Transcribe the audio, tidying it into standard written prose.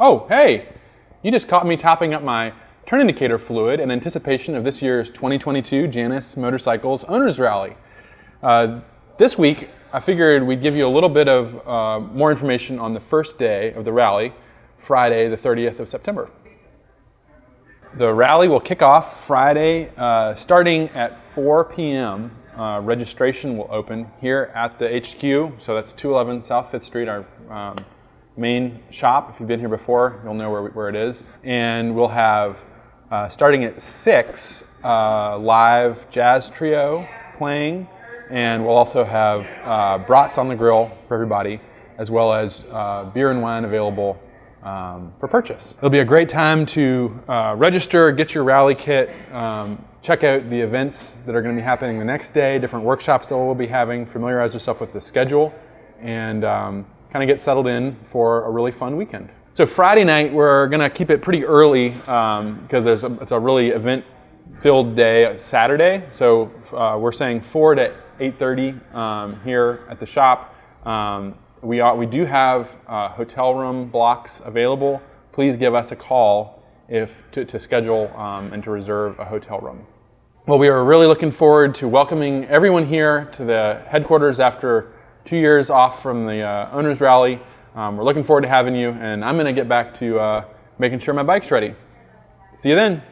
Oh, hey, you just caught me topping up my turn indicator fluid in anticipation of this year's 2022 Janus Motorcycles Owners Rally. This week, I figured we'd give you a little bit of more information on the first day of the rally, Friday, the 30th of September. The rally will kick off Friday starting at 4 p.m. Registration will open here at the HQ, so that's 211 South 5th Street, our main shop. If you've been here before, you'll know where it is. And we'll have, starting at 6, live jazz trio playing, and we'll also have brats on the grill for everybody, as well as beer and wine available for purchase. It'll be a great time to register, get your rally kit, check out the events that are going to be happening the next day, different workshops that we'll be having, familiarize yourself with the schedule, and kind of get settled in for a really fun weekend. So Friday night, we're going to keep it pretty early because it's a really event-filled day Saturday. So we're saying 4 to 8:30 here at the shop. We do have hotel room blocks available. Please give us a call to schedule and to reserve a hotel room. Well, we are really looking forward to welcoming everyone here to the headquarters after 2 years off from the Owners Rally. We're looking forward to having you, and I'm going to get back to making sure my bike's ready. See you then.